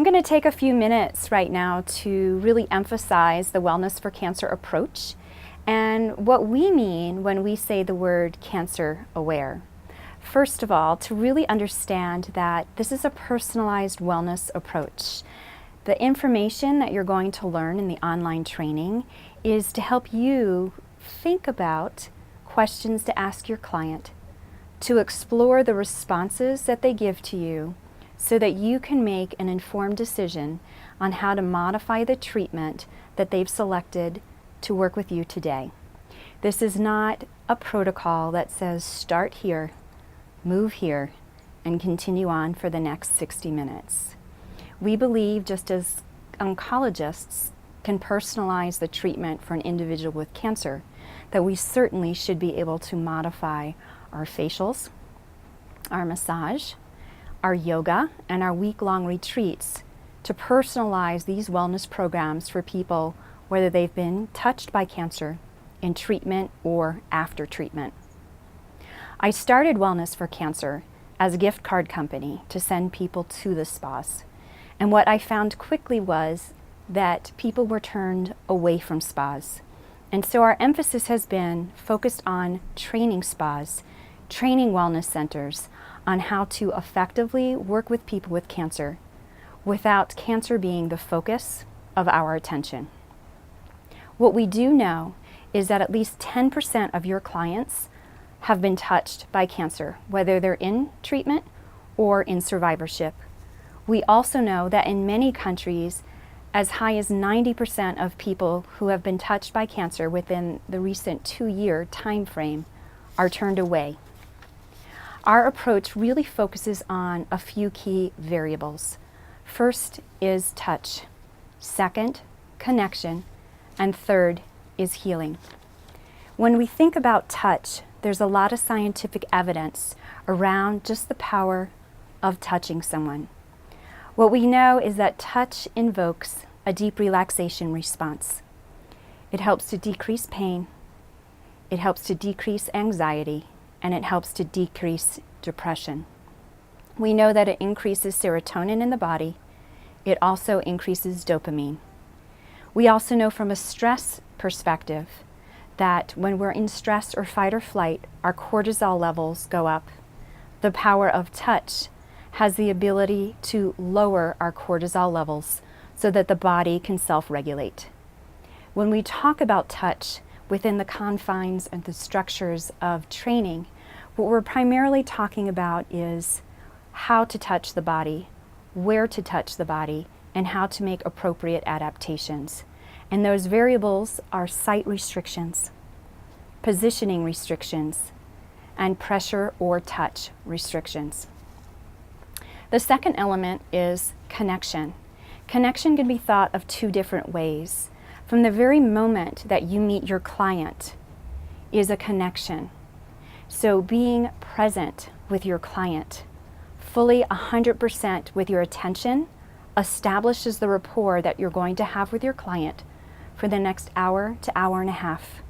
I'm going to take a few minutes right now to really emphasize the Wellness for Cancer approach and what we mean when we say the word cancer aware. First of all, to really understand that this is a personalized wellness approach. The information that you're going to learn in the online training is to help you think about questions to ask your client, to explore the responses that they give to you, so that you can make an informed decision on how to modify the treatment that they've selected to work with you today. This is not a protocol that says start here, move here, and continue on for the next 60 minutes. We believe, just as oncologists can personalize the treatment for an individual with cancer, that we certainly should be able to modify our facials, our massage, our yoga, and our week-long retreats to personalize these wellness programs for people, whether they've been touched by cancer in treatment or after treatment. I started Wellness for Cancer as a gift card company to send people to the spas. And what I found quickly was that people were turned away from spas. And so our emphasis has been focused on training spas, training wellness centers, on how to effectively work with people with cancer without cancer being the focus of our attention. What we do know is that at least 10% of your clients have been touched by cancer, whether they're in treatment or in survivorship. We also know that in many countries, as high as 90% of people who have been touched by cancer within the recent 2-year time frame are turned away. Our approach really focuses on a few key variables. First is touch. Second, connection. And third is healing. When we think about touch, there's a lot of scientific evidence around just the power of touching someone. What we know is that touch invokes a deep relaxation response. It helps to decrease pain, it helps to decrease anxiety, and it helps to decrease depression. We know that it increases serotonin in the body. It also increases dopamine. We also know from a stress perspective that when we're in stress or fight or flight, our cortisol levels go up. The power of touch has the ability to lower our cortisol levels so that the body can self-regulate. When we talk about touch within the confines and the structures of training, what we're primarily talking about is how to touch the body, where to touch the body, and how to make appropriate adaptations. And those variables are site restrictions, positioning restrictions, and pressure or touch restrictions. The second element is connection. Connection can be thought of two different ways. From the very moment that you meet your client is a connection. So being present with your client, fully 100% with your attention, establishes the rapport that you're going to have with your client for the next hour to hour and a half.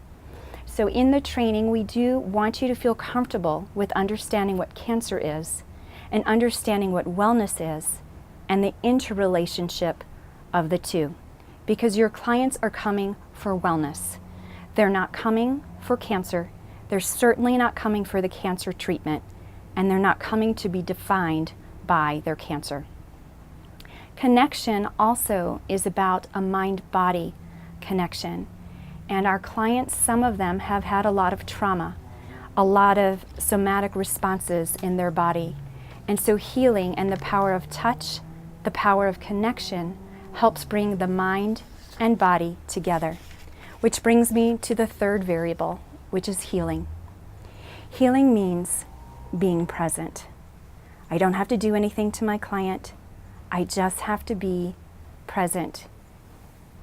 So in the training, we do want you to feel comfortable with understanding what cancer is and understanding what wellness is and the interrelationship of the two. Because your clients are coming for wellness. They're not coming for cancer. They're certainly not coming for the cancer treatment, and they're not coming to be defined by their cancer. Connection also is about a mind-body connection. And our clients, some of them have had a lot of trauma, a lot of somatic responses in their body. And so healing and the power of touch, the power of connection, helps bring the mind and body together. Which brings me to the third variable, which is healing. Healing means being present. I don't have to do anything to my client. I just have to be present.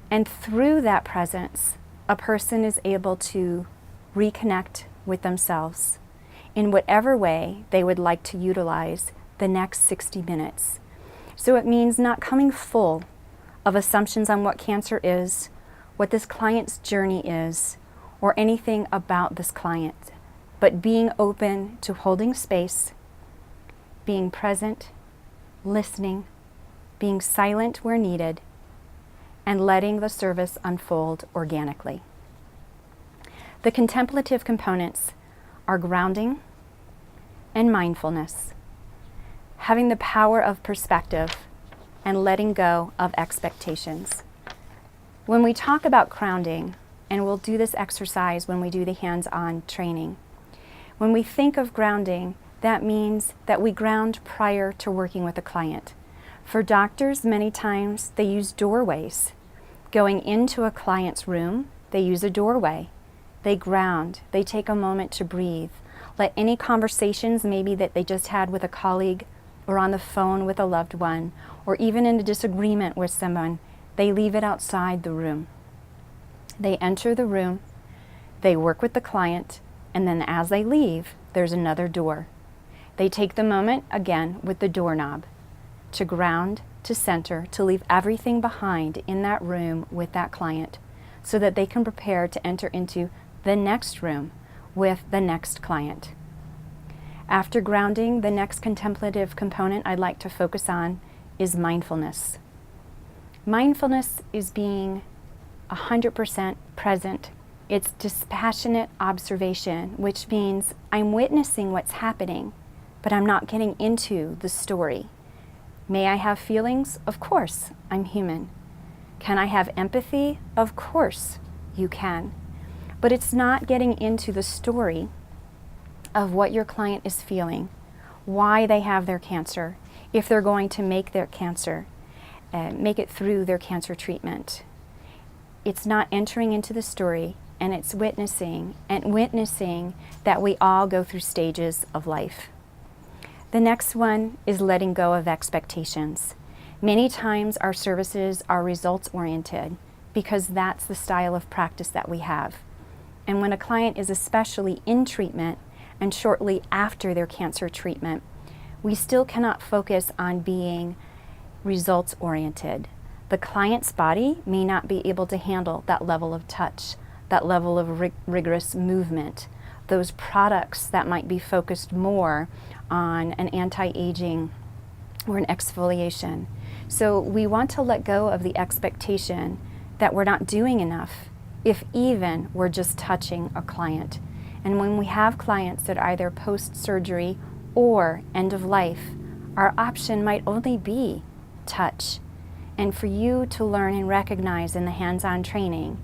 And through that presence, a person is able to reconnect with themselves in whatever way they would like to utilize the next 60 minutes. So it means not coming full of assumptions on what cancer is, what this client's journey is, or anything about this client, but being open to holding space, being present, listening, being silent where needed, and letting the service unfold organically. The contemplative components are grounding and mindfulness, having the power of perspective, and letting go of expectations. When we talk about grounding, and we'll do this exercise when we do the hands-on training, when we think of grounding, that means that we ground prior to working with a client. For doctors, many times they use doorways. Going into a client's room, they use a doorway. They ground, they take a moment to breathe. Let any conversations maybe that they just had with a colleague or on the phone with a loved one, or even in a disagreement with someone, they leave it outside the room. They enter the room, they work with the client, and then as they leave, there's another door. They take the moment, again, with the doorknob, to ground, to center, to leave everything behind in that room with that client so that they can prepare to enter into the next room with the next client. After grounding, the next contemplative component I'd like to focus on is mindfulness. Mindfulness is being 100% present. It's dispassionate observation, which means I'm witnessing what's happening, but I'm not getting into the story. May I have feelings? Of course, I'm human. Can I have empathy? Of course, you can. But it's not getting into the story of what your client is feeling, why they have their cancer, if they're going to make their cancer, make it through their cancer treatment. It's not entering into the story, and it's witnessing that we all go through stages of life. The next one is letting go of expectations. Many times our services are results-oriented because that's the style of practice that we have. And when a client is especially in treatment and shortly after their cancer treatment, we still cannot focus on being results-oriented. The client's body may not be able to handle that level of touch, that level of rigorous movement, those products that might be focused more on an anti-aging or an exfoliation. So we want to let go of the expectation that we're not doing enough, if even we're just touching a client. And when we have clients that are either post-surgery or end of life, our option might only be touch. And for you to learn and recognize in the hands-on training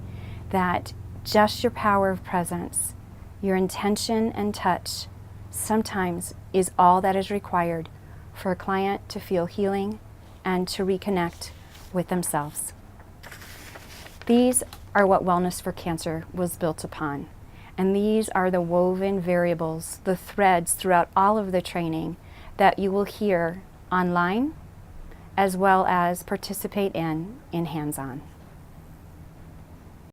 that just your power of presence, your intention and touch sometimes is all that is required for a client to feel healing and to reconnect with themselves. These are what Wellness for Cancer was built upon. And these are the woven variables, the threads throughout all of the training that you will hear online as well as participate in hands-on.